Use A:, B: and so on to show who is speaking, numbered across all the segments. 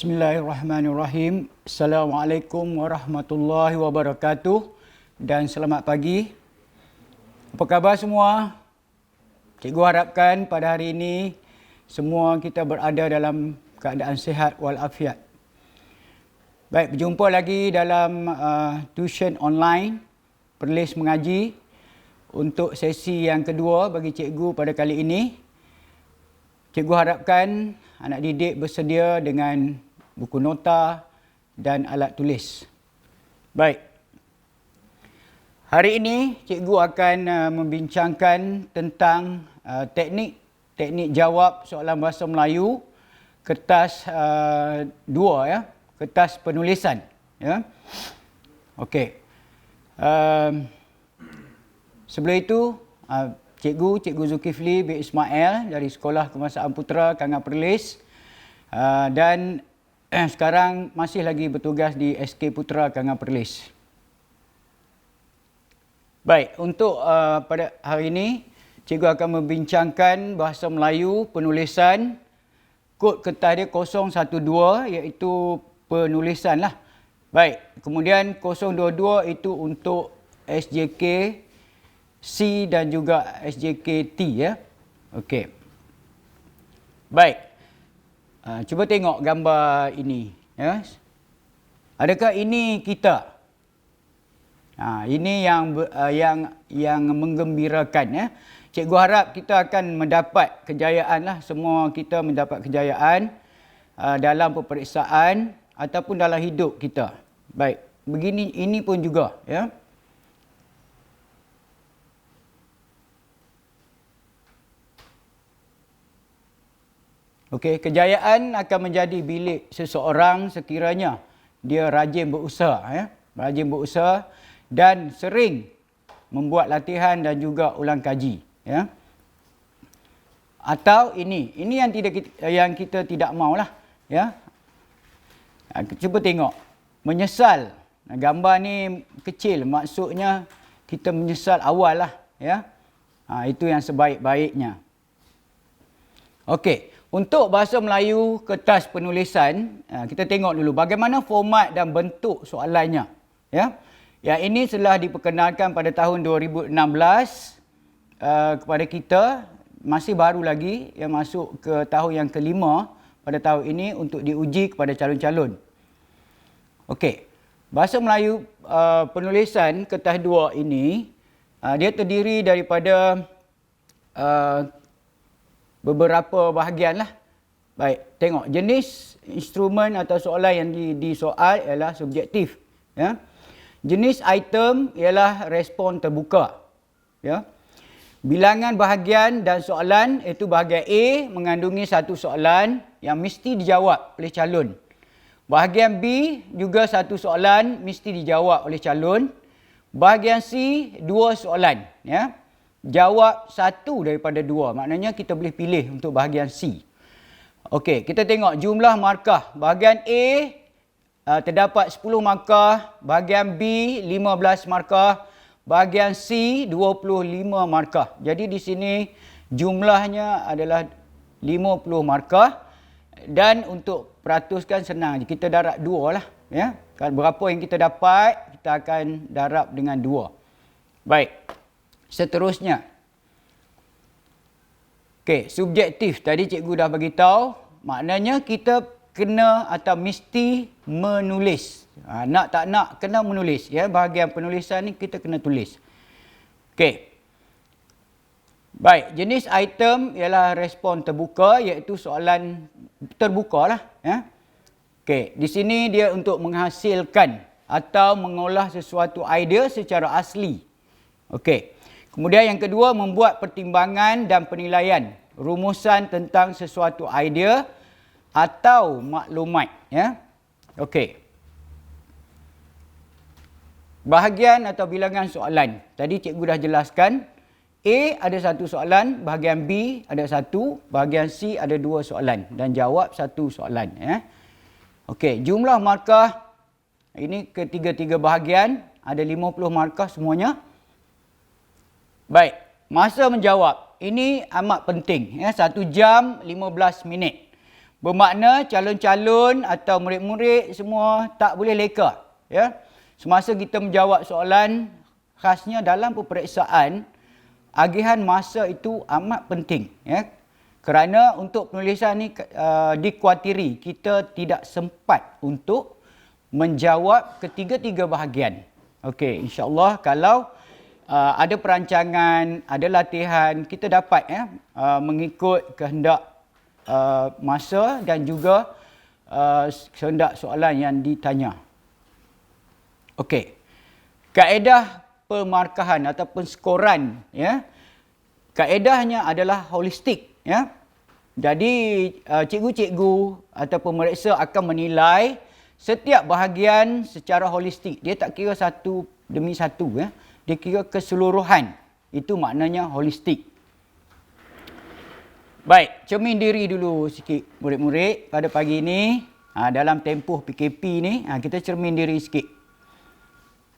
A: Bismillahirrahmanirrahim. Assalamualaikum warahmatullahi wabarakatuh dan selamat pagi. Apa khabar semua? Cikgu harapkan pada hari ini semua kita berada dalam keadaan sihat walafiat. Baik, berjumpa lagi dalam tuition online Perlis Mengaji untuk sesi yang kedua bagi cikgu pada kali ini. Cikgu harapkan anak didik bersedia dengan buku nota dan alat tulis. Baik. Hari ini cikgu akan membincangkan tentang teknik jawab soalan bahasa Melayu kertas 2 ya, kertas penulisan ya. Okey. Sebelum itu Cikgu Zulkifli bin Ismail dari Sekolah Kebangsaan Putera Kangan Perlis dan sekarang masih lagi bertugas di SK Putera Kangan Perlis. Baik, untuk pada hari ini cikgu akan membincangkan bahasa Melayu penulisan, kod kertas dia 012 iaitu penulisan lah. Baik, kemudian 022 itu untuk SJK C dan juga SJK T ya. Okey. Baik. Cuba tengok gambar ini ya. Adakah ini kita? Ini yang menggembirakan ya. Cikgu harap kita akan mendapat kejayaan lah, semua kita mendapat kejayaan dalam peperiksaan ataupun dalam hidup kita. Baik. Begini ini pun juga ya. Okey, kejayaan akan menjadi bilik seseorang sekiranya dia rajin berusaha ya, rajin berusaha dan sering membuat latihan dan juga ulang kaji ya. Atau ini yang kita tidak maulah ya. Cuba tengok, menyesal. Gambar ni kecil, maksudnya kita menyesal awal lah ya. Itu yang sebaik-baiknya. Okey. Untuk bahasa Melayu kertas penulisan, kita tengok dulu bagaimana format dan bentuk soalannya. Ya, yang ini telah diperkenalkan pada tahun 2016 kepada kita, masih baru lagi yang masuk ke tahun yang kelima pada tahun ini untuk diuji kepada calon-calon. Okey, bahasa Melayu penulisan kertas 2 ini, dia terdiri daripada beberapa bahagian lah. Baik, tengok jenis instrumen atau soalan yang disoal ialah subjektif. Ya. Jenis item ialah respon terbuka. Ya. Bilangan bahagian dan soalan iaitu bahagian A mengandungi satu soalan yang mesti dijawab oleh calon. Bahagian B juga satu soalan mesti dijawab oleh calon. Bahagian C dua soalan. Ya. Jawab satu daripada dua. Maknanya kita boleh pilih untuk bahagian C. Okey, kita tengok jumlah markah. Bahagian A terdapat 10 markah. Bahagian B 15 markah. Bahagian C 25 markah. Jadi di sini jumlahnya adalah 50 markah. Dan untuk peratuskan senang. Kita darab 2 lah. Ya. Berapa yang kita dapat, kita akan darab dengan 2. Baik. Seterusnya. Okey, subjektif. Tadi cikgu dah bagi tahu, maknanya kita kena atau mesti menulis. Nak tak nak kena menulis ya. Bahagian penulisan ni kita kena tulis. Okey. Baik, jenis item ialah respon terbuka iaitu soalan terbuka lah ya. Okey, di sini dia untuk menghasilkan atau mengolah sesuatu idea secara asli. Okey. Kemudian yang kedua, membuat pertimbangan dan penilaian rumusan tentang sesuatu idea atau maklumat ya. Okey. Bahagian atau bilangan soalan. Tadi cikgu dah jelaskan, A ada satu soalan, bahagian B ada satu, bahagian C ada dua soalan dan jawab satu soalan ya. Okey, jumlah markah ini ketiga-tiga bahagian ada 50 markah semuanya. Baik, masa menjawab. Ini amat penting. Ya, 1 jam 15 minit. Bermakna calon-calon atau murid-murid semua tak boleh leka. Ya. Semasa kita menjawab soalan, khasnya dalam peperiksaan, agihan masa itu amat penting. Ya. Kerana untuk penulisan ni dikuatiri kita tidak sempat untuk menjawab ketiga-tiga bahagian. Okey, insya-Allah kalau ada perancangan, ada latihan, kita dapat mengikut kehendak masa dan juga kehendak soalan yang ditanya. Okey. Kaedah pemarkahan ataupun skoran, ya. Kaedahnya adalah holistik, ya. Jadi cikgu-cikgu atau pemeriksa akan menilai setiap bahagian secara holistik. Dia tak kira satu demi satu, ya. Dia kira keseluruhan. Itu maknanya holistik. Baik, cermin diri dulu sikit murid-murid pada pagi ini. Dalam tempoh PKP ni, kita cermin diri sikit.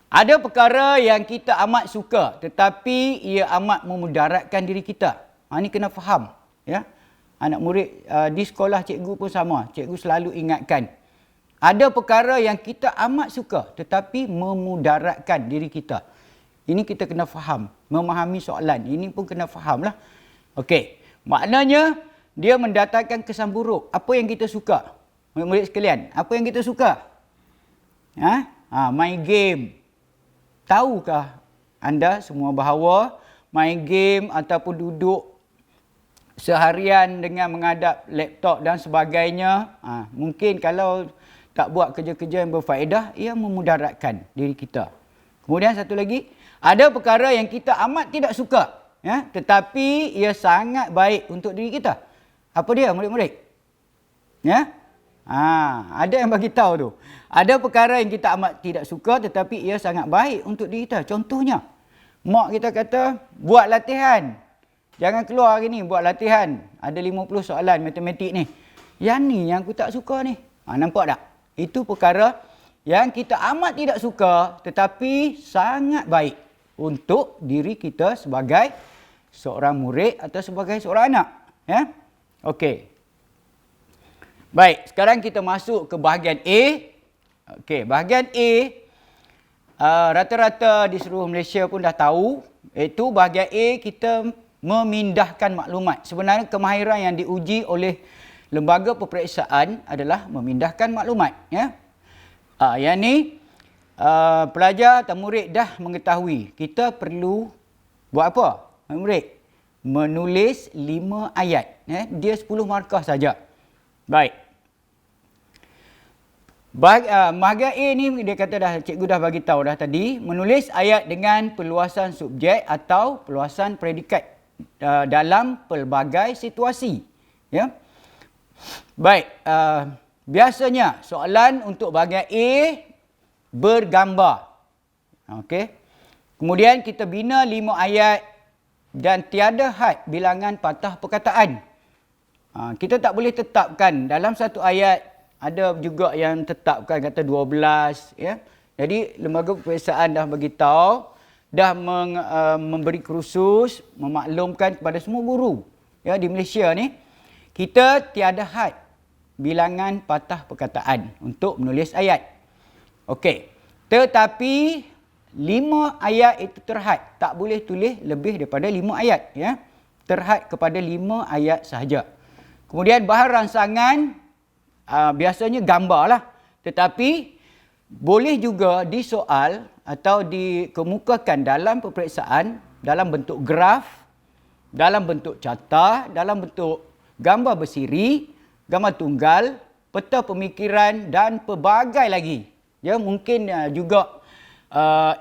A: Ada perkara yang kita amat suka tetapi ia amat memudaratkan diri kita. Ini kena faham. Ya? Anak murid di sekolah cikgu pun sama. Cikgu selalu ingatkan. Ada perkara yang kita amat suka tetapi memudaratkan diri kita. Ini kita kena faham. Memahami soalan. Ini pun kena faham lah. Okey. Maknanya, dia mendatangkan kesan buruk. Apa yang kita suka? Murid-murid sekalian, apa yang kita suka? Main game. Tahukah anda semua bahawa main game ataupun duduk seharian dengan menghadap laptop dan sebagainya, mungkin kalau tak buat kerja-kerja yang berfaedah, ia memudaratkan diri kita. Kemudian satu lagi, ada perkara yang kita amat tidak suka. Ya, tetapi ia sangat baik untuk diri kita. Apa dia murid-murid? Ya? Ada yang bagi tahu tu. Ada perkara yang kita amat tidak suka tetapi ia sangat baik untuk diri kita. Contohnya, mak kita kata buat latihan. Jangan keluar hari ni buat latihan. Ada 50 soalan matematik ni. Yang ni yang aku tak suka ni. Nampak tak? Itu perkara yang kita amat tidak suka tetapi sangat baik untuk diri kita sebagai seorang murid atau sebagai seorang anak. Ya? Okey. Baik, sekarang kita masuk ke bahagian A. Okey, bahagian A, rata-rata di seluruh Malaysia pun dah tahu, iaitu bahagian A kita memindahkan maklumat. Sebenarnya kemahiran yang diuji oleh lembaga peperiksaan adalah memindahkan maklumat. Ya? Yang ni, pelajar atau murid dah mengetahui, kita perlu buat apa? Murid, menulis 5 ayat. Dia 10 markah saja. Baik. Bahagian A ni dia kata dah, cikgu dah bagi tahu dah tadi, menulis ayat dengan perluasan subjek atau perluasan predikat dalam pelbagai situasi. Ya. Baik, biasanya soalan untuk bahagian A bergambar. Okey. Kemudian kita bina 5 ayat dan tiada had bilangan patah perkataan. Kita tak boleh tetapkan dalam satu ayat, ada juga yang tetapkan kata 12. Ya. Jadi lembaga peperiksaan dah beritahu, dah memberi kursus, memaklumkan kepada semua guru ya, di Malaysia ni, kita tiada had bilangan patah perkataan untuk menulis ayat. Okey. Tetapi 5 ayat itu terhad. Tak boleh tulis lebih daripada 5 ayat. Ya. Terhad kepada 5 ayat sahaja. Kemudian bahan rangsangan, biasanya gambar lah. Tetapi boleh juga disoal atau dikemukakan dalam peperiksaan dalam bentuk graf, dalam bentuk carta, dalam bentuk gambar bersiri, gambar tunggal, peta pemikiran dan pelbagai lagi. Ya, mungkin juga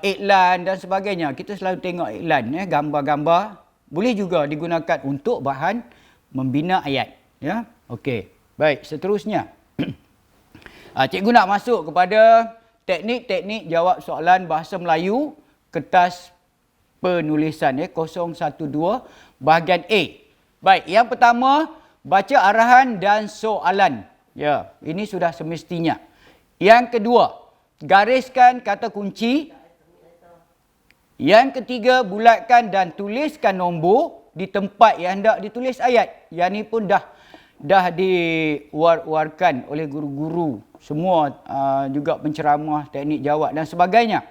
A: iklan dan sebagainya. Kita selalu tengok iklan, ya, gambar-gambar. Boleh juga digunakan untuk bahan membina ayat. Ya, okey. Baik, seterusnya. Cikgu nak masuk kepada teknik-teknik jawab soalan bahasa Melayu kertas penulisan, ya, 012 bahagian A. Baik, yang pertama, baca arahan dan soalan. Ya, ini sudah semestinya. Yang kedua, gariskan kata kunci. Yang ketiga, bulatkan dan tuliskan nombor di tempat yang hendak ditulis ayat. Yang ni pun dah dah diwar-warkan oleh guru-guru semua, juga penceramah, teknik jawab dan sebagainya.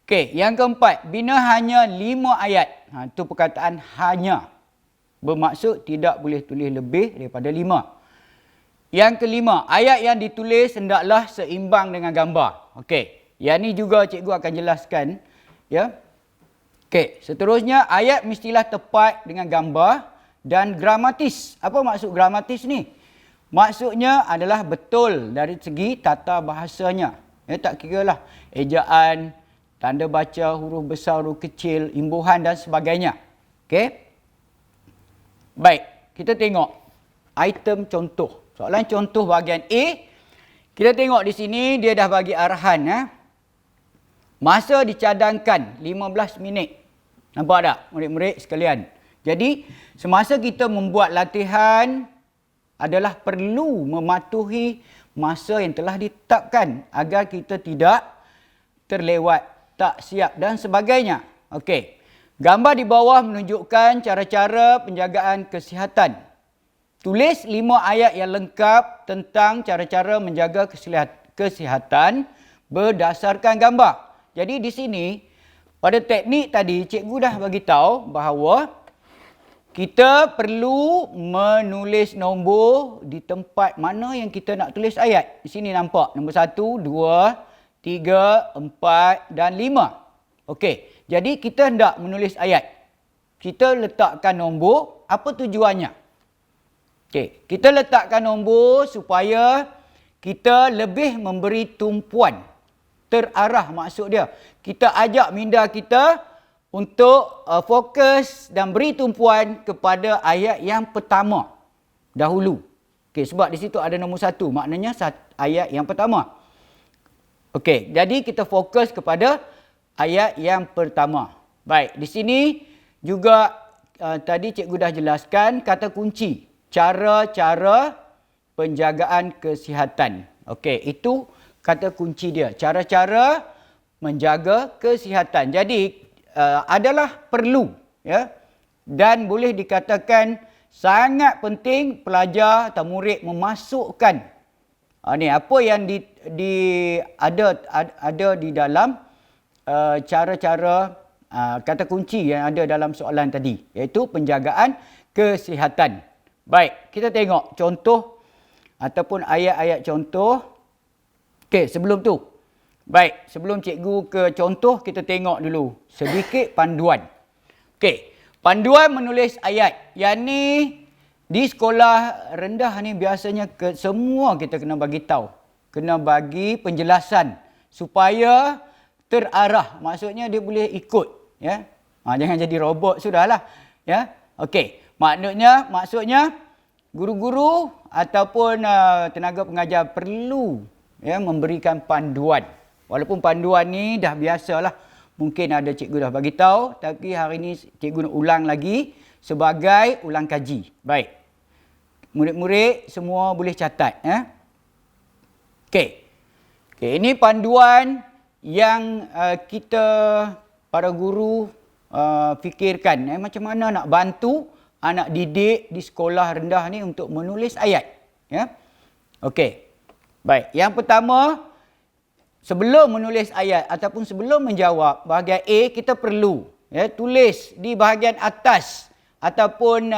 A: Okey, yang keempat, bina hanya 5 ayat. Itu perkataan hanya. Bermaksud tidak boleh tulis lebih daripada 5. Yang kelima, ayat yang ditulis hendaklah seimbang dengan gambar. Okey, yang ni juga cikgu akan jelaskan, ya. Okey, seterusnya ayat mestilah tepat dengan gambar dan gramatis. Apa maksud gramatis ni? Maksudnya adalah betul dari segi tata bahasanya. Ya, tak kiralah ejaan, tanda baca, huruf besar, huruf kecil, imbuhan dan sebagainya. Okey. Baik, kita tengok item contoh. Soalan contoh bahagian A. Kita tengok di sini dia dah bagi arahan. Masa dicadangkan 15 minit. Nampak tak murid-murid sekalian? Jadi semasa kita membuat latihan adalah perlu mematuhi masa yang telah ditetapkan agar kita tidak terlewat, tak siap dan sebagainya. Okey. Gambar di bawah menunjukkan cara-cara penjagaan kesihatan. Tulis 5 ayat yang lengkap tentang cara-cara menjaga kesihatan berdasarkan gambar. Jadi di sini pada teknik tadi cikgu dah bagi tahu bahawa kita perlu menulis nombor di tempat mana yang kita nak tulis ayat. Di sini nampak nombor 1, 2, 3, 4 dan 5. Okey, jadi kita hendak menulis ayat. Kita letakkan nombor, apa tujuannya? Okey, kita letakkan nombor supaya kita lebih memberi tumpuan. Terarah maksud dia. Kita ajak minda kita untuk fokus dan beri tumpuan kepada ayat yang pertama dahulu. Okey, sebab di situ ada nombor 1, maknanya ayat yang pertama. Okey, jadi kita fokus kepada ayat yang pertama. Baik, di sini juga tadi cikgu dah jelaskan kata kunci. Cara-cara penjagaan kesihatan. Okey, itu kata kunci dia. Cara-cara menjaga kesihatan. Jadi, adalah perlu, ya, dan boleh dikatakan sangat penting pelajar atau murid memasukkan ni apa yang ada di dalam cara-cara kata kunci yang ada dalam soalan tadi, iaitu penjagaan kesihatan. Baik, kita tengok contoh ataupun ayat-ayat contoh. Okey, sebelum tu. Baik, sebelum cikgu ke contoh, kita tengok dulu sedikit panduan. Okey, panduan menulis ayat. Yang ni di sekolah rendah ni biasanya semua kita kena bagi tahu. Kena bagi penjelasan supaya terarah. Maksudnya dia boleh ikut, ya. Jangan jadi robot sudahlah, ya. Okey. Maksudnya guru-guru ataupun tenaga pengajar perlu, ya, memberikan panduan. Walaupun panduan ni dah biasalah. Mungkin ada cikgu dah bagi tahu, tapi hari ini cikgu nak ulang lagi sebagai ulang kaji. Baik. Murid-murid semua boleh catat, ya. Okey. Okey, ini panduan yang kita para guru fikirkan, macam mana nak bantu anak didik di sekolah rendah ni untuk menulis ayat, ya. Okey. Baik, yang pertama, sebelum menulis ayat ataupun sebelum menjawab bahagian A, kita perlu, ya, tulis di bahagian atas ataupun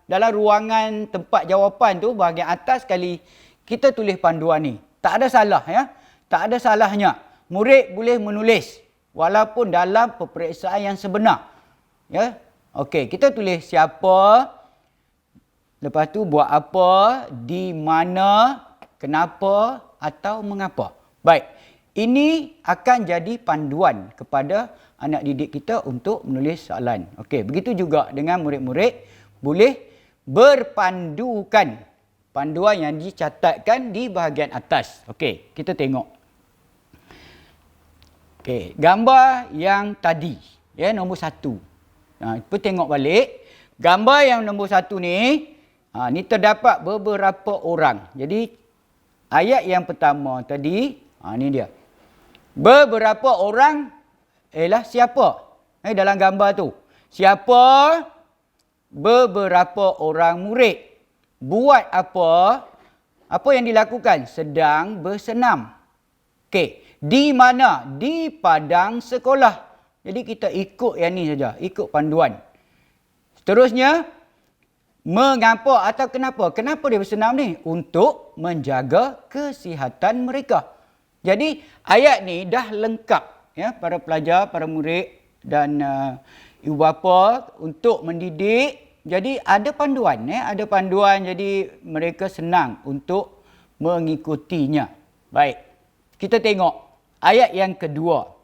A: dalam ruangan tempat jawapan tu, bahagian atas sekali kita tulis panduan ni. Tak ada salah, ya. Tak ada salahnya. Murid boleh menulis walaupun dalam peperiksaan yang sebenar, ya. Okey, kita tulis siapa, lepas tu buat apa, di mana, kenapa atau mengapa. Baik, ini akan jadi panduan kepada anak didik kita untuk menulis soalan. Okey, begitu juga dengan murid-murid boleh berpandukan panduan yang dicatatkan di bahagian atas. Okey, kita tengok. Okey, gambar yang tadi, ya, nombor 1. Kita tengok balik. Gambar yang nombor 1 ni, ni terdapat beberapa orang. Jadi, ayat yang pertama tadi, ni dia. Beberapa orang ialah siapa? Dalam gambar tu. Siapa? Beberapa orang murid. buat apa? Apa yang dilakukan? Sedang bersenam. Okey. Di mana? Di padang sekolah. Jadi kita ikut yang ni saja. Ikut panduan. Seterusnya, mengapa atau kenapa? Kenapa dia bersenam ni? Untuk menjaga kesihatan mereka. Jadi ayat ni dah lengkap ya para pelajar, para murid dan ibu bapa untuk mendidik. Jadi ada panduan ada panduan, jadi mereka senang untuk mengikutinya. Baik. Kita tengok ayat yang kedua.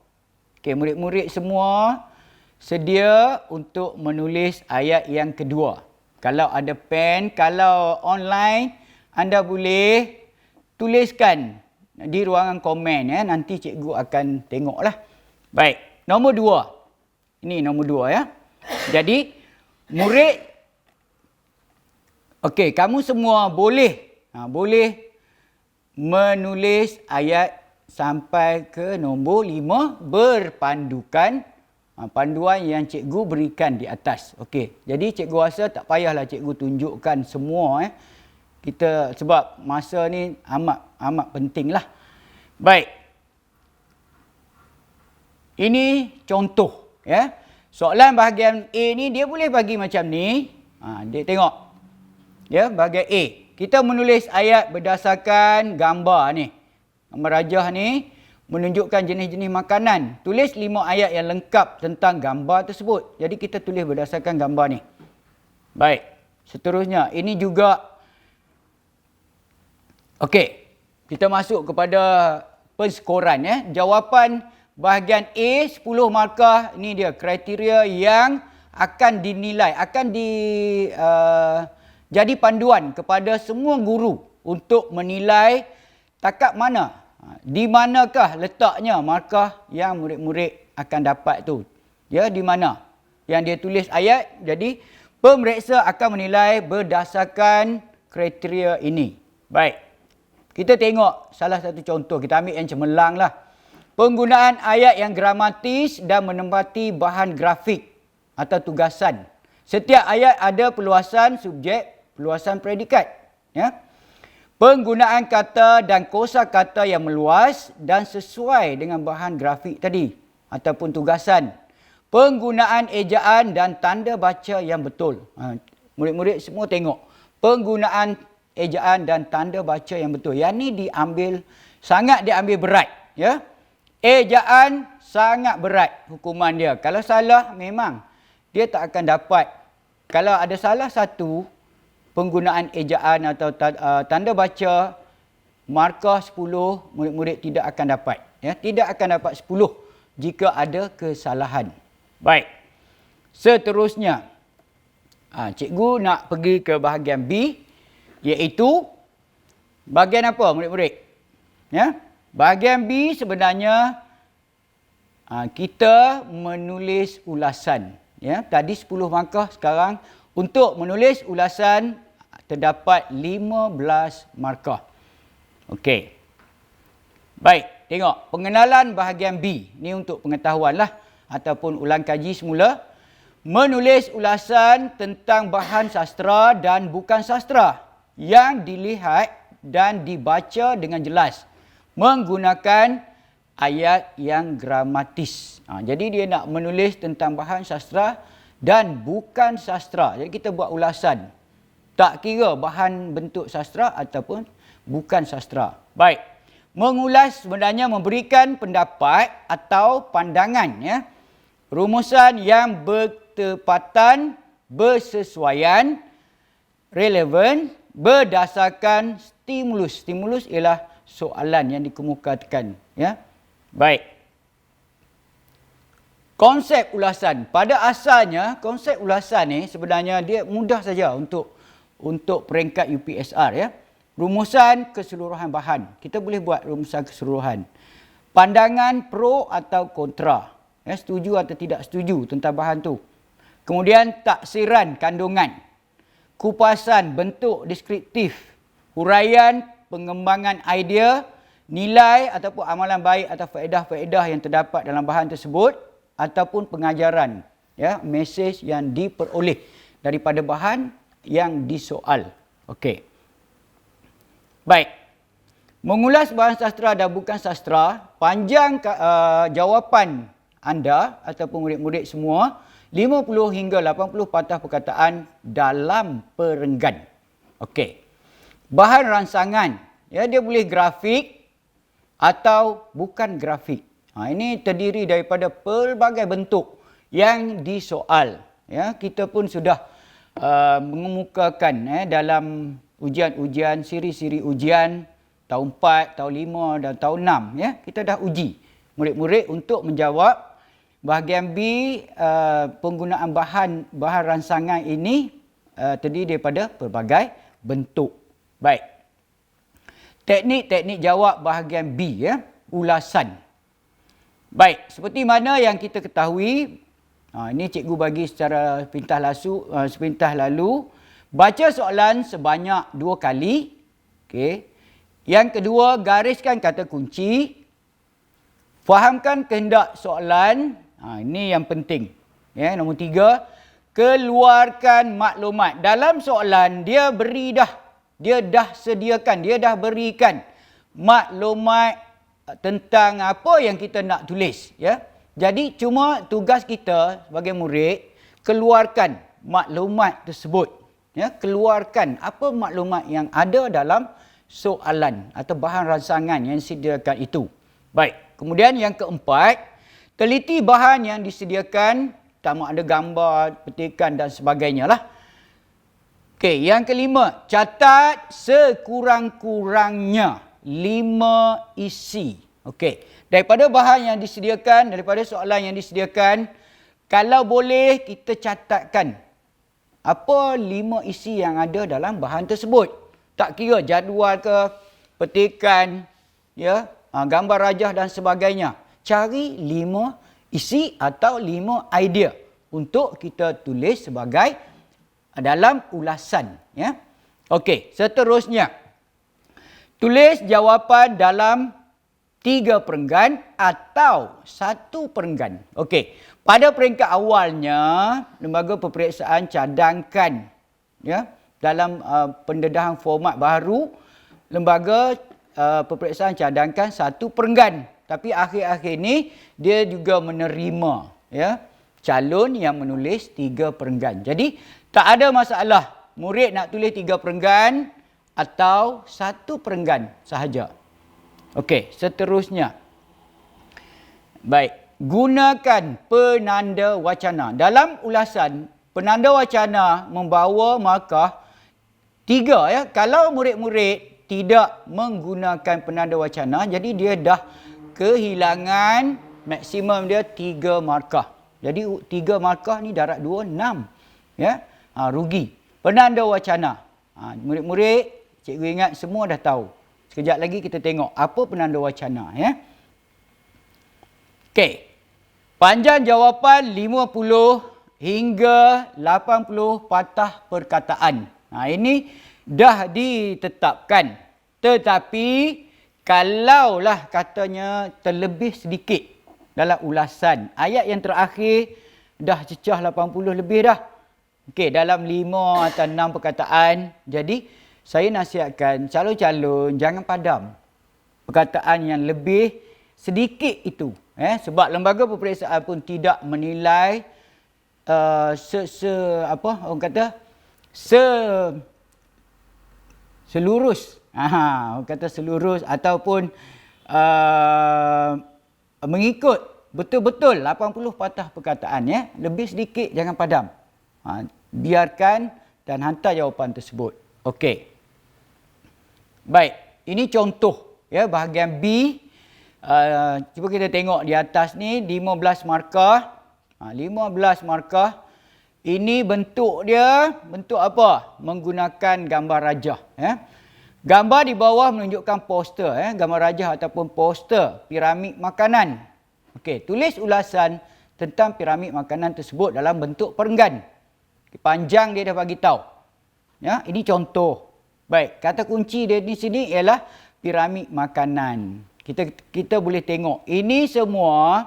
A: Okey, murid-murid semua sedia untuk menulis ayat yang kedua. Kalau ada pen, kalau online, anda boleh tuliskan di ruangan komen nanti cikgu akan tengoklah. Baik, nombor 2. Ini nombor 2 ya. Jadi murid okey, kamu semua boleh menulis ayat sampai ke nombor 5 berpandukan panduan yang cikgu berikan di atas. Okey, jadi cikgu rasa tak payahlah cikgu tunjukkan semua kita sebab masa ni amat pentinglah. Baik. Ini contoh ya. Soalan bahagian A ni dia boleh bagi macam ni. Dia tengok. Ya, bahagian A. Kita menulis ayat berdasarkan gambar ni. Gambar rajah ni menunjukkan jenis-jenis makanan. Tulis 5 ayat yang lengkap tentang gambar tersebut. Jadi kita tulis berdasarkan gambar ni. Baik. Seterusnya, ini juga okey. Kita masuk kepada penskoran ya. Jawapan bahagian A 10 markah, ini dia kriteria yang akan dinilai, akan jadi panduan kepada semua guru untuk menilai takat mana, di manakah letaknya markah yang murid-murid akan dapat tu. Ya, di mana yang dia tulis ayat. Jadi pemeriksa akan menilai berdasarkan kriteria ini. Baik. Kita tengok salah satu contoh. Kita ambil yang cemerlang lah. Penggunaan ayat yang gramatis dan menempati bahan grafik atau tugasan. Setiap ayat ada perluasan subjek, perluasan predikat. Ya. Penggunaan kata dan kosakata yang meluas dan sesuai dengan bahan grafik tadi ataupun tugasan. Penggunaan ejaan dan tanda baca yang betul. Murid-murid semua tengok. Penggunaan ejaan dan tanda baca yang betul. Yang ni sangat diambil berat. Ya. Ejaan sangat berat hukuman dia. Kalau salah memang dia tak akan dapat. Kalau ada salah satu penggunaan ejaan atau tanda baca, markah 10, murid-murid tidak akan dapat. Ya, tidak akan dapat 10 jika ada kesalahan. Baik. Seterusnya, cikgu nak pergi ke bahagian B, iaitu bahagian apa murid-murid? Ya, bahagian B sebenarnya kita menulis ulasan. Ya, tadi 10 markah, sekarang untuk menulis ulasan terdapat 15 markah. Okey. Baik, tengok pengenalan bahagian B. Ni untuk pengetahuan lah ataupun ulang kaji semula. Menulis ulasan tentang bahan sastra dan bukan sastra yang dilihat dan dibaca dengan jelas menggunakan ayat yang gramatis. Jadi dia nak menulis tentang bahan sastra dan bukan sastra. Jadi kita buat ulasan. Tak kira bahan bentuk sastra ataupun bukan sastra. Baik. Mengulas sebenarnya memberikan pendapat atau pandangan. Ya. Rumusan yang bertepatan, bersesuaian, relevan, berdasarkan stimulus. Stimulus ialah soalan yang dikemukakan. Ya. Baik. Konsep ulasan. Pada asalnya, konsep ulasan ni sebenarnya dia mudah saja untuk peringkat UPSR. Ya. Rumusan keseluruhan bahan. Kita boleh buat rumusan keseluruhan. Pandangan pro atau kontra. Ya, setuju atau tidak setuju tentang bahan tu. Kemudian taksiran kandungan. Kupasan bentuk deskriptif. Huraian pengembangan idea. Nilai ataupun amalan baik atau faedah-faedah yang terdapat dalam bahan tersebut. Ataupun pengajaran, ya, mesej yang diperoleh daripada bahan yang disoal. Okey. Baik. Mengulas bahan sastra dan bukan sastra, panjang jawapan anda ataupun murid-murid semua 50 hingga 80 patah perkataan dalam perenggan. Okey. Bahan rangsangan, ya, dia boleh grafik atau bukan grafik. Ini terdiri daripada pelbagai bentuk yang disoal. Ya, kita pun sudah mengemukakan dalam ujian-ujian, siri-siri ujian tahun 4, tahun 5 dan tahun 6. Ya, kita dah uji murid-murid untuk menjawab bahagian B. Penggunaan bahan rangsangan ini terdiri daripada pelbagai bentuk. Baik. Teknik-teknik jawab bahagian B, ya, ulasan. Baik, seperti mana yang kita ketahui, ini cikgu bagi secara sepintas lalu. Baca soalan sebanyak 2 kali. Okey. Yang kedua, gariskan kata kunci. Fahamkan kehendak soalan. Ini yang penting. Ya, nombor 3, keluarkan maklumat. Dalam soalan, dia dah sediakan, dia dah berikan maklumat tentang apa yang kita nak tulis. Ya. Jadi cuma tugas kita sebagai murid, keluarkan maklumat tersebut. Ya, keluarkan apa maklumat yang ada dalam soalan atau bahan rangsangan yang disediakan itu. Baik, kemudian yang keempat, teliti bahan yang disediakan, sama ada gambar, petikan dan sebagainya lah. Okey, yang kelima, catat sekurang-kurangnya 5 isi. Okey, daripada bahan yang disediakan, daripada soalan yang disediakan, kalau boleh kita catatkan apa 5 isi yang ada dalam bahan tersebut. Tak kira jadual ke, petikan, ya, gambar rajah dan sebagainya. Cari 5 isi atau 5 idea untuk kita tulis sebagai dalam ulasan. Ya. Okey, seterusnya. Tulis jawapan dalam 3 perenggan atau 1 perenggan. Okey, pada peringkat awalnya, lembaga peperiksaan cadangkan, ya, dalam pendedahan format baru, lembaga peperiksaan cadangkan 1 perenggan. Tapi akhir-akhir ini dia juga menerima, ya, calon yang menulis 3 perenggan. Jadi tak ada masalah murid nak tulis 3 perenggan atau 1 perenggan sahaja. Okey, seterusnya. Baik, gunakan penanda wacana. Dalam ulasan, penanda wacana membawa markah 3, ya. Kalau murid-murid tidak menggunakan penanda wacana, jadi dia dah kehilangan maksimum dia 3 markah. Jadi 3 markah ni darat 2, 6. Ya. Rugi. Penanda wacana. Murid-murid, cikgu ingat semua dah tahu. Sekejap lagi kita tengok apa penanda wacana, ya. Okey. Panjang jawapan 50 hingga 80 patah perkataan. Ini dah ditetapkan. Tetapi kalaulah katanya terlebih sedikit dalam ulasan, ayat yang terakhir dah cecah 80 lebih dah. Okey, dalam 5 atau 6 perkataan. Jadi saya nasihatkan calon-calon jangan padam perkataan yang lebih sedikit itu. Sebab lembaga peperiksaan pun tidak menilai selurus. Orang kata selurus ataupun mengikut betul-betul 80 patah perkataan, ya. Lebih sedikit jangan padam. Biarkan dan hantar jawapan tersebut. Okey. Baik, ini contoh, ya, bahagian B. Cuba kita tengok di atas ni 15 markah. 15 markah. Ini bentuk dia, bentuk apa? Menggunakan gambar rajah, ya. Gambar di bawah menunjukkan poster, ya, gambar rajah ataupun poster piramid makanan. Okey, tulis ulasan tentang piramid makanan tersebut dalam bentuk perenggan. Panjang dia dah bagi tahu. Ya, ini contoh. Baik, kata kunci dia di sini ialah piramid makanan. Kita boleh tengok ini semua,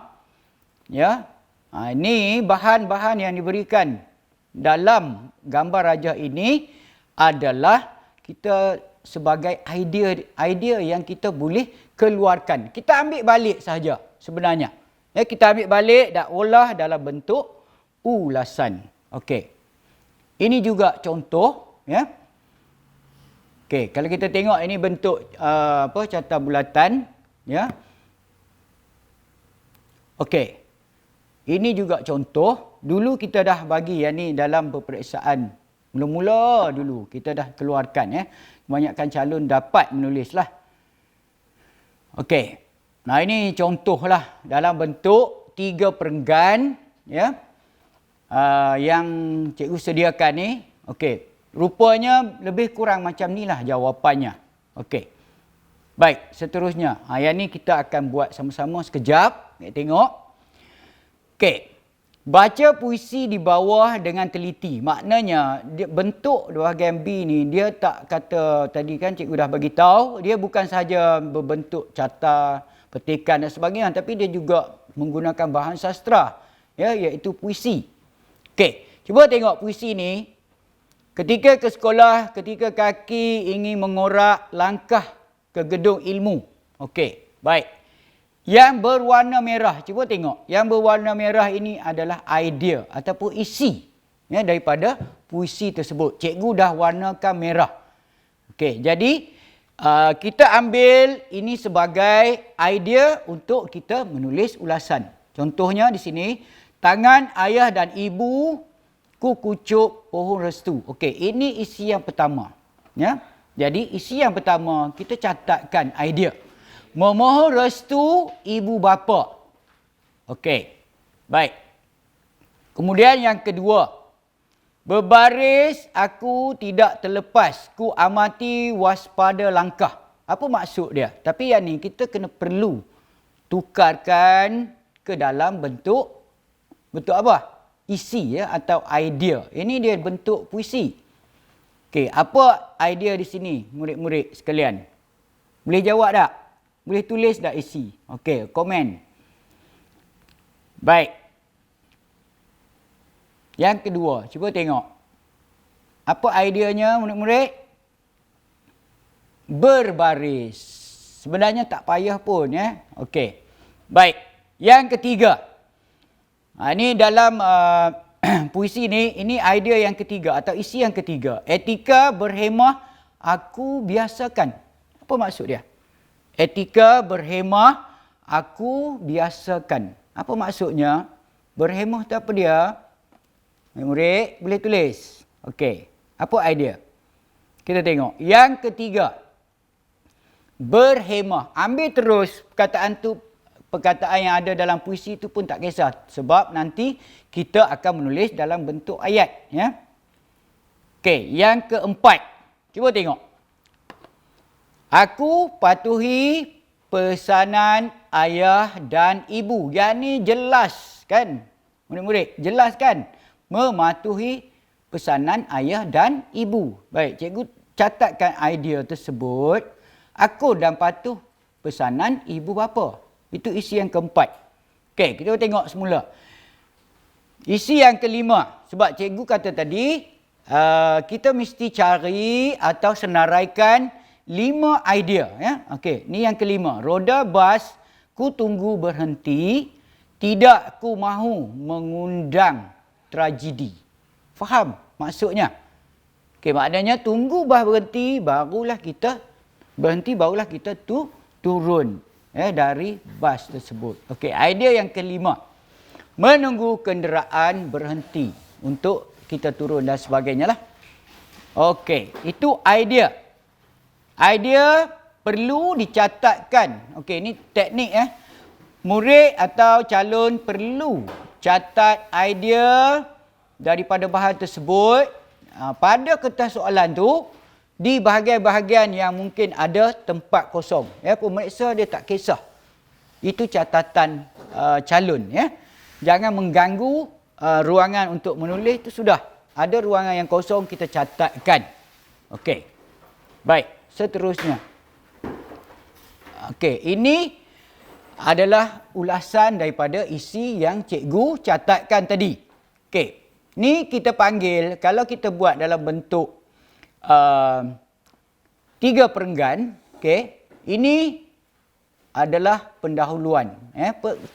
A: ya. Ini bahan-bahan yang diberikan dalam gambar rajah ini adalah kita sebagai idea yang kita boleh keluarkan. Kita ambil balik sahaja sebenarnya. Ya, kita ambil balik dan olah dalam bentuk ulasan. Okey. Ini juga contoh, ya. Okey, kalau kita tengok ini bentuk carta bulatan, ya. Okey. Ini juga contoh. Dulu kita dah bagi yang ni dalam peperiksaan. Mula-mula dulu kita dah keluarkan, ya. Kebanyakan calon dapat menulislah. Okey. Nah, ini contohlah dalam bentuk 3 perenggan, ya. Yang cikgu sediakan ni. Okey. Rupanya lebih kurang macam ni lah jawapannya. Okey. Baik, seterusnya. Yang ni kita akan buat sama-sama sekejap. Tengok. Okey. Baca puisi di bawah dengan teliti. Maknanya bentuk bahagian B ni dia tak kata tadi kan cikgu dah bagi tahu, dia bukan sahaja berbentuk carta, petikan dan sebagainya, tapi dia juga menggunakan bahan sastra, ya, iaitu puisi. Okey, cuba tengok puisi ni. Ketika ke sekolah, ketika kaki ingin mengorak langkah ke gedung ilmu. Okey, baik. Yang berwarna merah, cuba tengok. Yang berwarna merah ini adalah idea ataupun isi, ya, daripada puisi tersebut. Cikgu dah warnakan merah. Okey, jadi kita ambil ini sebagai idea untuk kita menulis ulasan. Contohnya di sini, tangan ayah dan ibu ku kucuk pohon restu. Okey, ini isi yang pertama, ya. Jadi isi yang pertama kita catatkan idea. Memohon restu ibu bapa. Okey. Baik. Kemudian yang kedua. Berbaris aku tidak terlepas. Ku amati waspada langkah. Apa maksud dia? Tapi yang ni kita perlu tukarkan ke dalam bentuk apa? Isi, ya, atau idea. Ini dia bentuk puisi. Okey, apa idea di sini murid-murid sekalian? Boleh jawab tak? Boleh tulis dah isi. Okey, komen. Baik. Yang kedua, cuba tengok. Apa ideanya murid-murid? Berbaris. Sebenarnya tak payah pun, ya. Okey. Baik. Yang ketiga. Ini dalam puisi ni, ini idea yang ketiga atau isi yang ketiga. Etika berhemah aku biasakan. Apa maksud dia? Etika berhemah aku biasakan. Apa maksudnya? Berhemah tu apa dia? Murid boleh tulis. Okey. Apa idea? Kita tengok. Yang ketiga. Berhemah. Ambil terus perkataan yang ada dalam puisi itu pun tak kisah. Sebab nanti kita akan menulis dalam bentuk ayat, ya. Okey, yang keempat. Cuba tengok. Aku patuhi pesanan ayah dan ibu. Yang ni jelas kan? Murid-murid, jelas kan? Mematuhi pesanan ayah dan ibu. Baik, cikgu catatkan idea tersebut. Aku dan patuh pesanan ibu bapa. Itu isi yang keempat. Okey, kita tengok semula. Isi yang kelima. Sebab cikgu kata tadi, kita mesti cari atau senaraikan 5 idea, ya. Okey, ni yang kelima. Roda bas ku tunggu berhenti, tidak ku mahu mengundang tragedi. Faham maksudnya? Okey, maknanya tunggu bas berhenti barulah kita turun, ya, dari bas tersebut. Okey, idea yang kelima. Menunggu kenderaan berhenti untuk kita turun dan sebagainya lah. Okey, itu idea. Idea perlu dicatatkan. Okey, ini teknik, ya. Murid atau calon perlu catat idea daripada bahan tersebut pada kertas soalan tu di bahagian-bahagian yang mungkin ada tempat kosong. Ya, pemeriksa dia tak kisah. Itu catatan calon, ya. Jangan mengganggu ruangan untuk menulis, itu sudah. Ada ruangan yang kosong kita catatkan. Okey. Baik. Seterusnya. Okey, ini adalah ulasan daripada isi yang cikgu catatkan tadi. Okey, ni kita panggil, kalau kita buat dalam bentuk 3 perenggan. Okey. Ini adalah pendahuluan.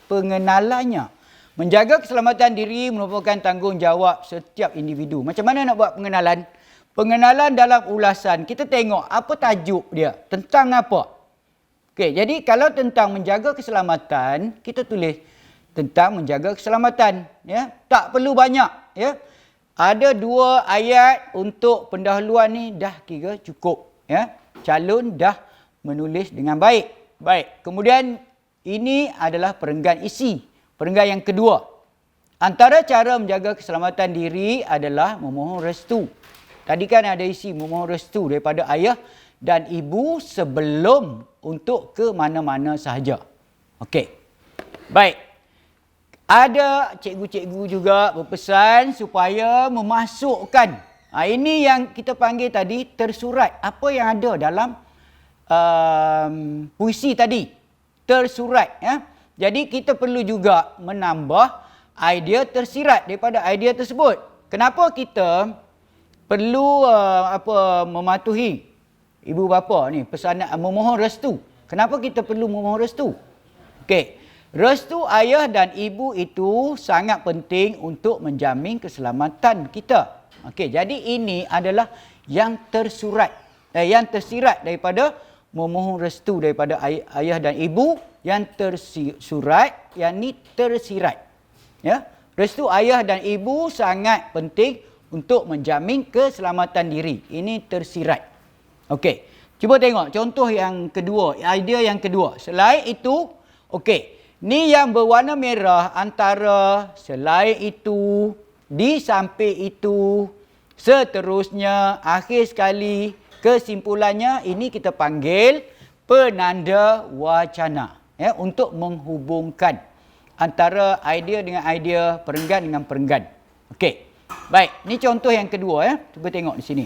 A: Pengenalannya. Menjaga keselamatan diri merupakan tanggungjawab setiap individu. Macam mana nak buat pengenalan? Pengenalan dalam ulasan. Kita tengok apa tajuk dia. Tentang apa? Okey, jadi kalau tentang menjaga keselamatan, kita tulis tentang menjaga keselamatan. Ya, tak perlu banyak. Ya, ada 2 ayat untuk pendahuluan ni dah kira cukup. Ya, calon dah menulis dengan baik. Baik, kemudian ini adalah perenggan isi. Perenggan yang kedua. Antara cara menjaga keselamatan diri adalah memohon restu. Tadi kan ada isi memohon restu daripada ayah dan ibu sebelum untuk ke mana-mana sahaja. Okey. Baik. Ada cikgu-cikgu juga berpesan supaya memasukkan. Ini yang kita panggil tadi tersurat. Apa yang ada dalam puisi tadi. Tersurat. Ya. Jadi kita perlu juga menambah idea tersirat daripada idea tersebut. Kenapa kita perlu mematuhi ibu bapa ni pesanan memohon restu? Kenapa kita perlu memohon restu? Okey. Restu ayah dan ibu itu sangat penting untuk menjamin keselamatan kita. Okey, jadi ini adalah yang tersurat, yang tersirat daripada memohon restu daripada ayah dan ibu, yang tersurat, yang ni tersirat. Ya, restu ayah dan ibu sangat penting untuk menjamin keselamatan diri. Ini tersirat. Okey, cuba tengok contoh yang kedua, idea yang kedua. Selain itu, okey, ni yang berwarna merah antara selain itu, di samping itu, seterusnya, akhir sekali, kesimpulannya, ini kita panggil penanda wacana. Ya, untuk menghubungkan antara idea dengan idea, perenggan dengan perenggan. Okey. Baik, ni contoh yang kedua ya. Cuba tengok di sini.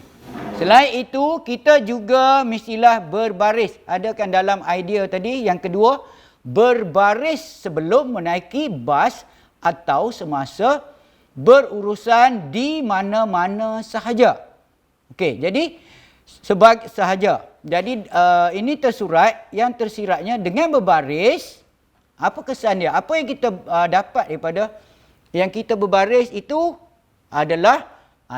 A: Selain itu, kita juga mestilah berbaris. Ada kan dalam idea tadi yang kedua, berbaris sebelum menaiki bas atau semasa berurusan di mana-mana sahaja. Okey, jadi sebagai sahaja. Jadi ini tersurat, yang tersiratnya dengan berbaris. Apa kesan dia? Apa yang kita dapat daripada yang kita berbaris itu adalah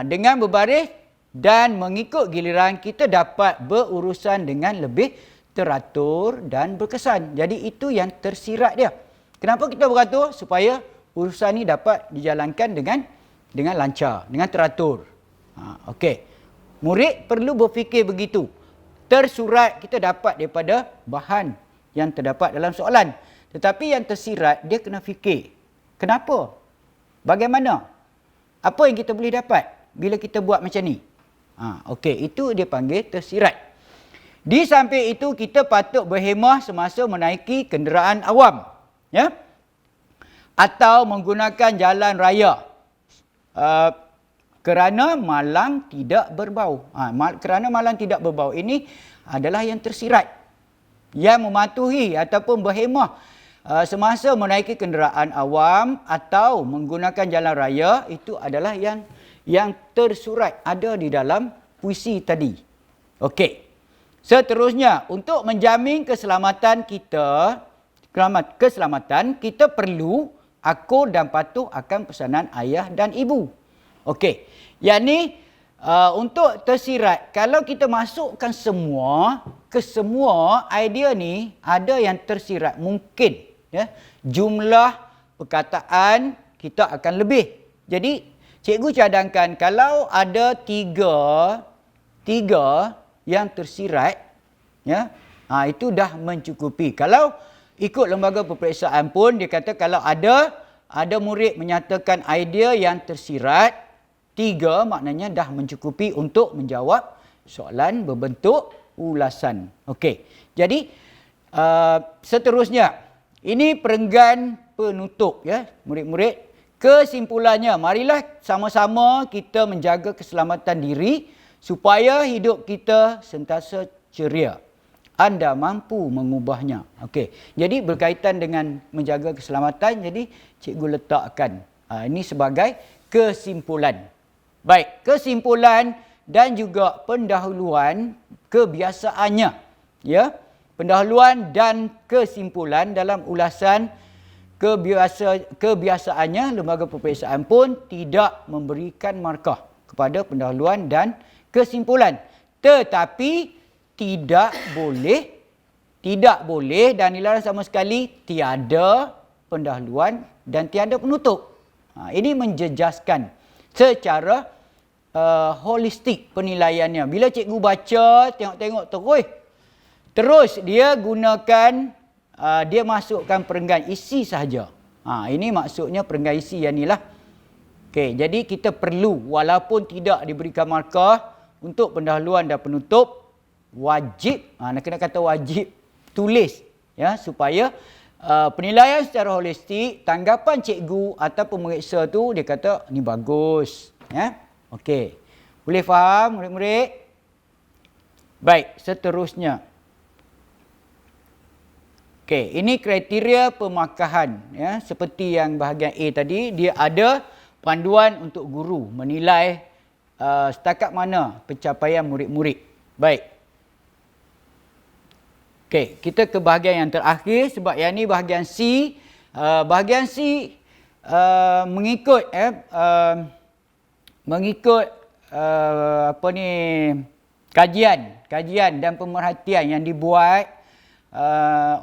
A: dengan berbaris dan mengikut giliran kita dapat berurusan dengan lebih teratur dan berkesan. Jadi itu yang tersirat dia. Kenapa kita beratur? Supaya urusan ni dapat dijalankan dengan lancar, dengan teratur. Okey. Murid perlu berfikir begitu. Tersurat kita dapat daripada bahan yang terdapat dalam soalan. Tetapi yang tersirat, dia kena fikir. Kenapa? Bagaimana? Apa yang kita boleh dapat bila kita buat macam ni? Okey, itu dia panggil tersirat. Di samping itu, kita patut berhemah semasa menaiki kenderaan awam. Ya? Atau menggunakan jalan raya. Kerana malang tidak berbau. Kerana malang tidak berbau. Ini adalah yang tersirat. Yang mematuhi ataupun berhemah semasa menaiki kenderaan awam atau menggunakan jalan raya, itu adalah yang tersurat, ada di dalam puisi tadi. Okey. Seterusnya, untuk menjamin keselamatan kita, kita perlu akur dan patuh akan pesanan ayah dan ibu. Okey. Yang ni untuk tersirat, kalau kita masukkan semua, ke semua idea ni, ada yang tersirat mungkin. Ya, jumlah perkataan kita akan lebih. Jadi, cikgu cadangkan kalau ada tiga yang tersirat, ya, itu dah mencukupi. Kalau ikut lembaga peperiksaan pun, dia kata kalau ada murid menyatakan idea yang tersirat, 3 maknanya dah mencukupi untuk menjawab soalan berbentuk ulasan. Okey. Jadi seterusnya, ini perenggan penutup ya, murid-murid. Kesimpulannya, marilah sama-sama kita menjaga keselamatan diri supaya hidup kita sentiasa ceria. Anda mampu mengubahnya. Okey. Jadi berkaitan dengan menjaga keselamatan, jadi cikgu letakkan ini sebagai kesimpulan. Baik, kesimpulan dan juga pendahuluan kebiasaannya. Ya, pendahuluan dan kesimpulan dalam ulasan kebiasaannya, lembaga peperiksaan pun tidak memberikan markah kepada pendahuluan dan kesimpulan. Tetapi tidak boleh dan dilarang sama sekali tiada pendahuluan dan tiada penutup. Ini menjejaskan secara holistik penilaiannya. Bila cikgu baca, tengok-tengok terus dia gunakan, dia masukkan perenggan isi sahaja. Ini maksudnya perenggan isi yang inilah. Okey, jadi kita perlu, walaupun tidak diberikan markah untuk pendahuluan dan penutup, wajib, nak kena kata wajib, tulis ya, supaya penilaian secara holistik, tanggapan cikgu atau pemeriksa tu dia kata ni bagus. Ya? Okey, boleh faham murid-murid? Baik, seterusnya. Okey, ini kriteria pemarkahan. Ya, seperti yang bahagian A tadi, dia ada panduan untuk guru menilai setakat mana pencapaian murid-murid. Baik. Okey, kita ke bahagian yang terakhir sebab yang ni bahagian C. Bahagian C mengikut kajian dan pemerhatian yang dibuat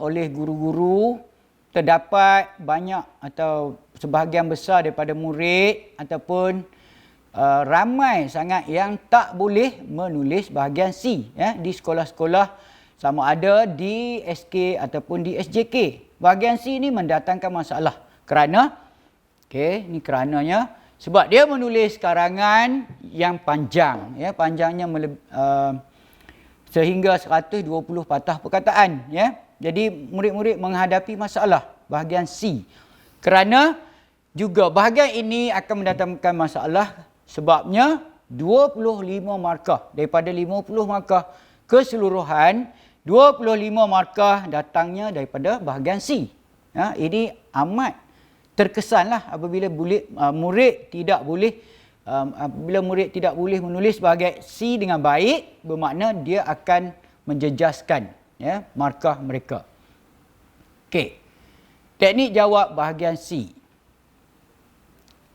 A: oleh guru-guru, terdapat banyak atau sebahagian besar daripada murid ataupun ramai sangat yang tak boleh menulis bahagian C ya, di sekolah-sekolah sama ada di SK ataupun di SJK. Bahagian C ni mendatangkan masalah kerana ni kerananya sebab dia menulis karangan yang panjang ya, panjangnya sehingga 120 patah perkataan ya. Jadi murid-murid menghadapi masalah bahagian C. Kerana juga bahagian ini akan mendatangkan masalah sebabnya 25 markah daripada 50 markah keseluruhan, 25 markah datangnya daripada bahagian C. Ya, ini amat terkesanlah apabila murid tidak boleh menulis bahagian C dengan baik, bermakna dia akan menjejaskan ya, markah mereka. Okey. Teknik jawab bahagian C.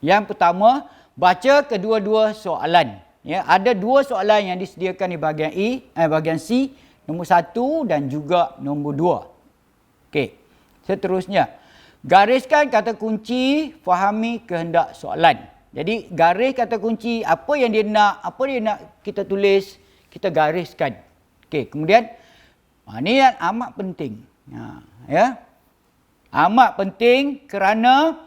A: Yang pertama, baca kedua-dua soalan. Ya, ada dua soalan yang disediakan di bahagian C, nombor 1 dan juga nombor 2. Okey. Seterusnya, gariskan kata kunci, fahami kehendak soalan. Jadi garis kata kunci, apa yang dia nak kita tulis, kita gariskan. Okey, kemudian ini yang amat penting. Ya. Amat penting kerana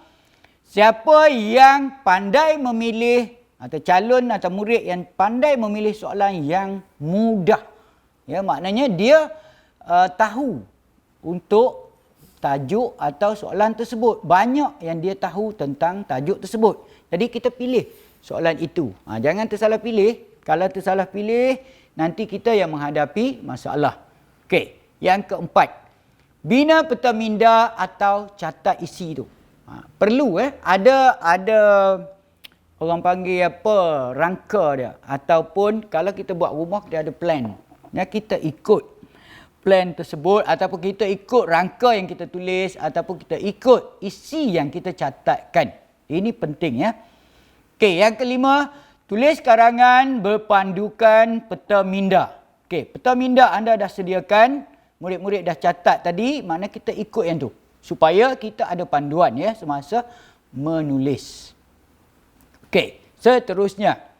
A: siapa yang pandai memilih atau calon atau murid yang pandai memilih soalan yang mudah. Ya, maknanya dia tahu untuk tajuk atau soalan tersebut. Banyak yang dia tahu tentang tajuk tersebut. Jadi kita pilih soalan itu. Jangan tersalah pilih. Kalau tersalah pilih, nanti kita yang menghadapi masalah. Okey, yang keempat. Bina peta minda atau catat isi tu. Perlu ada orang panggil apa, rangka dia. Ataupun kalau kita buat rumah, kita ada plan. Ya, kita ikut plan tersebut ataupun kita ikut rangka yang kita tulis ataupun kita ikut isi yang kita catatkan. Ini penting ya. Okey, yang kelima, tulis karangan berpandukan peta minda. Okey, peta minda anda dah sediakan, murid-murid dah catat tadi, makna kita ikut yang tu supaya kita ada panduan ya semasa menulis. Okey, seterusnya.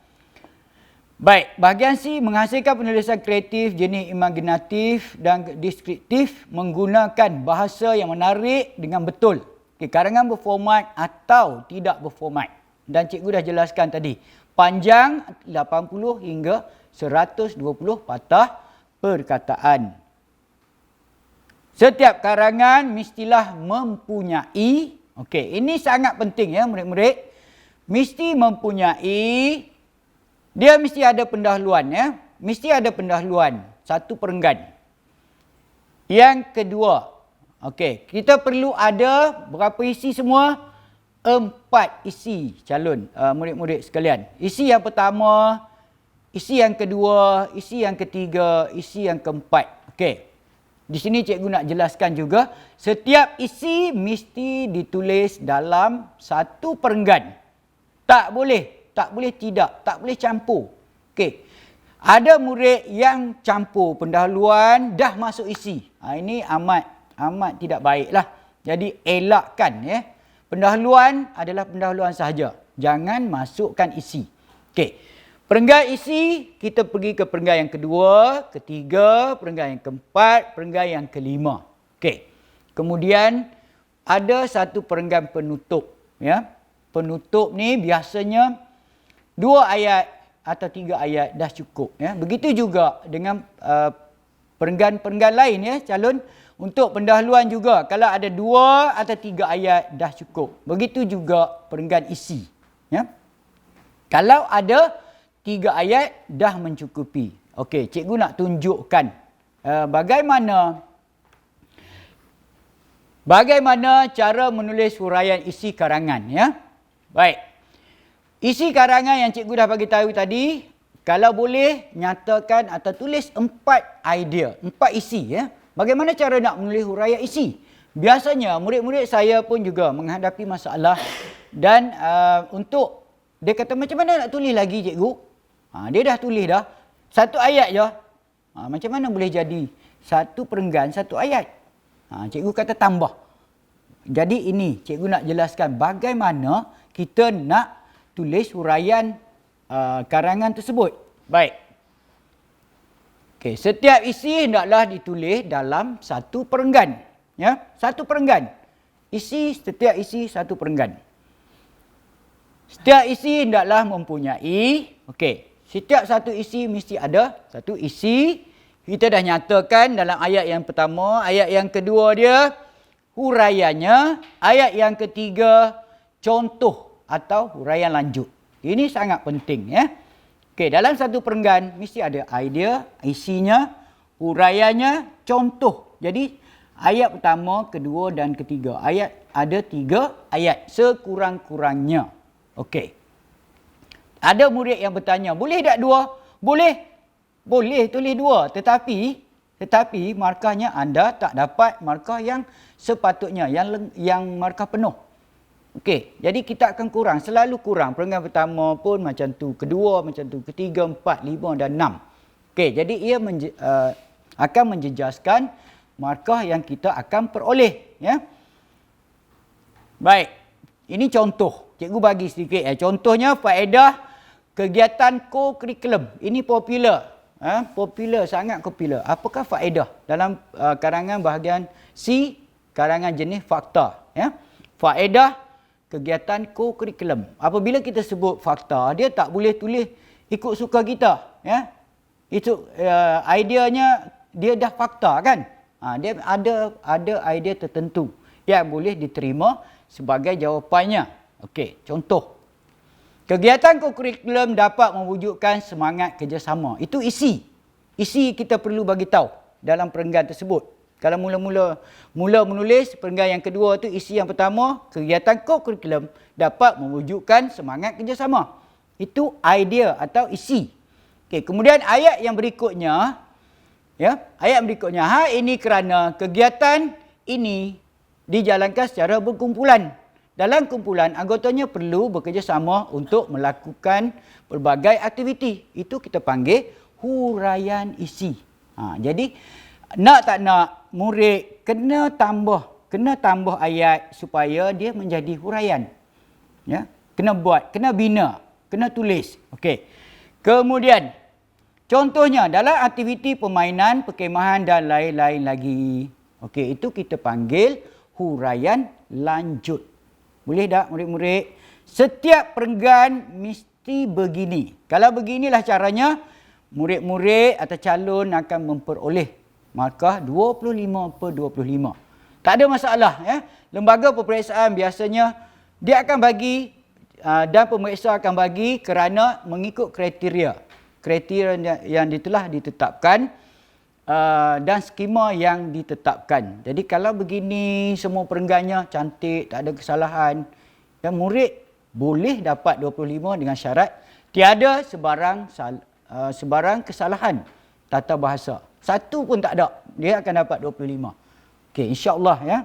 A: Baik, bahagian C menghasilkan penulisan kreatif, jenis imaginatif dan deskriptif menggunakan bahasa yang menarik dengan betul. Okay, karangan berformat atau tidak berformat. Dan cikgu dah jelaskan tadi. Panjang 80 hingga 120 patah perkataan. Setiap karangan mestilah mempunyai, okey, ini sangat penting ya murid-murid. Mesti mempunyai, dia mesti ada pendahuluan ya. Mesti ada pendahuluan, satu perenggan. Yang kedua, okey, kita perlu ada berapa isi semua? 4 isi calon murid-murid sekalian. Isi yang pertama, isi yang kedua, isi yang ketiga, isi yang keempat. Okey. Di sini cikgu nak jelaskan juga, setiap isi mesti ditulis dalam satu perenggan. Tak boleh tidak, tak boleh campur. Okey. Ada murid yang campur pendahuluan dah masuk isi. Ini amat tidak baiklah. Jadi elakkan ya. Pendahuluan adalah pendahuluan sahaja. Jangan masukkan isi. Okey. Perenggan isi, kita pergi ke perenggan yang kedua, ketiga, perenggan yang keempat, perenggan yang kelima. Okey. Kemudian ada satu perenggan penutup, ya. Penutup ni biasanya 2 ayat atau 3 ayat dah cukup, ya. Begitu juga dengan perenggan-perenggan lain, ya, calon. Untuk pendahuluan juga, kalau ada 2 atau 3 ayat dah cukup. Begitu juga perenggan isi, ya. Kalau ada 3 ayat dah mencukupi. Okey, cikgu nak tunjukkan bagaimana cara menulis huraian isi karangan, ya. Baik. Isi karangan yang cikgu dah bagi tahu tadi, kalau boleh nyatakan atau tulis 4 idea, 4 isi, ya. Bagaimana cara nak menulis huraian isi? Biasanya murid-murid saya pun juga menghadapi masalah dan untuk dia kata macam mana nak tulis lagi cikgu? Dia dah tulis dah. 1 ayat je. Macam mana boleh jadi 1 perenggan 1 ayat? Cikgu kata tambah. Jadi ini cikgu nak jelaskan bagaimana kita nak tulis huraian karangan tersebut. Baik. Okey, setiap isi hendaklah ditulis dalam 1 perenggan. Ya, 1 perenggan. Setiap isi 1 perenggan. Setiap isi hendaklah mempunyai, okey, setiap satu isi mesti ada 1 isi. Kita dah nyatakan dalam ayat yang pertama, ayat yang kedua dia huraiannya, ayat yang ketiga contoh atau huraian lanjut. Ini sangat penting, ya. Okey, dalam 1 perenggan mesti ada idea, isinya, huraiannya, contoh. Jadi ayat pertama, kedua dan ketiga. Ayat ada 3 ayat sekurang-kurangnya. Okey. Ada murid yang bertanya, boleh tak 2? Boleh. Boleh tulis 2. Tetapi markahnya anda tak dapat markah yang sepatutnya, yang markah penuh. Okey, jadi kita akan kurang, selalu kurang. Perenggan pertama pun macam tu, kedua macam tu, ketiga, 4, 5 dan 6. Okey, jadi ia akan menjejaskan markah yang kita akan peroleh, ya. Baik. Ini contoh. Cikgu bagi sedikit. Contohnya faedah kegiatan co-curriculum. Ini popular. Popular, sangat popular. Apakah faedah dalam karangan bahagian C, karangan jenis fakta, ya? Faedah kegiatan co-curriculum. Apabila kita sebut fakta, dia tak boleh tulis ikut suka kita, ya. Itu ideanya dia dah fakta, kan? Dia ada idea tertentu yang boleh diterima sebagai jawapannya. Okey, contoh. Kegiatan co-curriculum dapat mewujudkan semangat kerjasama. Itu isi. Isi kita perlu bagi tahu dalam perenggan tersebut. Kalau mula menulis perenggan yang kedua tu, isi yang pertama, kegiatan co-curriculum dapat mewujudkan semangat kerjasama. Itu idea atau isi. Okey, kemudian ayat yang berikutnya, ya, ayat berikutnya, ini kerana kegiatan ini dijalankan secara berkumpulan. Dalam kumpulan, anggotanya perlu bekerjasama untuk melakukan pelbagai aktiviti. Itu kita panggil huraian isi. Jadi, nak tak nak, murid kena tambah ayat supaya dia menjadi huraian. Ya, kena buat, kena bina, kena tulis. Okey. Kemudian, contohnya dalam aktiviti permainan, perkemahan dan lain-lain lagi. Okey, itu kita panggil huraian lanjut. Boleh tak murid-murid? Setiap perenggan mesti begini. Kalau beginilah caranya, murid-murid atau calon akan memperoleh markah 25/25. Tak ada masalah, ya. Lembaga peperiksaan biasanya dia akan bagi dan pemeriksa akan bagi kerana mengikut kriteria. Kriteria yang telah ditetapkan dan skema yang ditetapkan. Jadi kalau begini semua perenggannya cantik, tak ada kesalahan, dan murid boleh dapat 25 dengan syarat tiada sebarang sebarang kesalahan tata bahasa. Satu pun tak ada. Dia akan dapat 25. Okey, insya-Allah ya.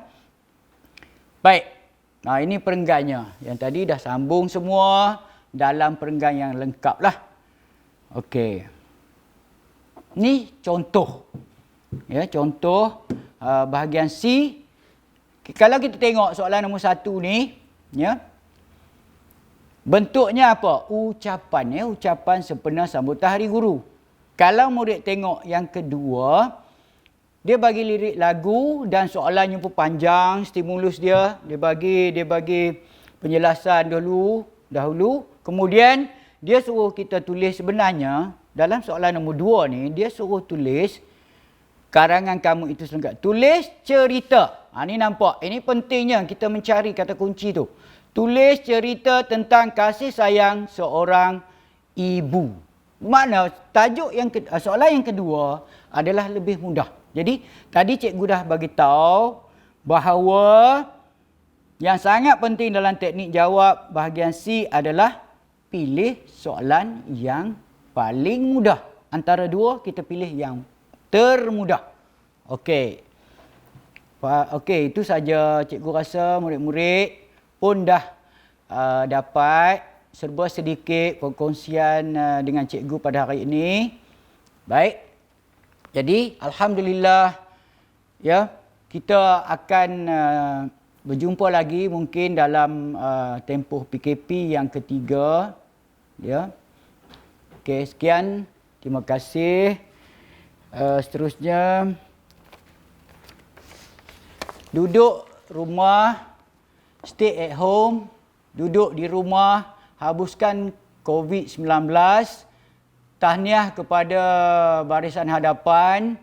A: Baik. Nah, ini perenggannya. Yang tadi dah sambung semua dalam perenggan yang lengkap lah. Okey. Ni contoh. Ya, contoh bahagian C. Kalau kita tengok soalan nombor 1 ni, ya. Bentuknya apa? Ucapan, ya, ucapan sempena sambutan Hari Guru. Kalau murid tengok yang kedua, dia bagi lirik lagu dan soalannya pun panjang, stimulus dia bagi penjelasan dahulu, kemudian dia suruh kita tulis. Sebenarnya dalam soalan nombor 2 ni dia suruh tulis karangan kamu itu selengkap. Tulis cerita. Ni nampak. Ini pentingnya kita mencari kata kunci tu. Tulis cerita tentang kasih sayang seorang ibu. Makna tajuk soalan yang kedua adalah lebih mudah. Jadi tadi cikgu dah bagi tahu bahawa yang sangat penting dalam teknik jawab bahagian C adalah pilih soalan yang paling mudah. Antara dua kita pilih yang termudah. Okey. Okey, itu saja cikgu rasa murid-murid pun dah dapat serba sedikit perkongsian dengan cikgu pada hari ini. Baik. Jadi alhamdulillah ya, kita akan berjumpa lagi mungkin dalam tempoh PKP yang ketiga ya. Okey, sekian. Terima kasih. Seterusnya duduk rumah, stay at home, duduk di rumah, habuskan COVID-19. Tahniah kepada barisan hadapan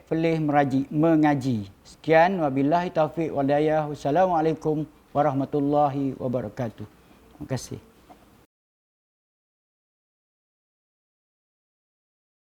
A: #Felih mengaji. Sekian, wabillahi taufiq wal hidayah. Wassalamualaikum warahmatullahi wabarakatuh. Terima kasih.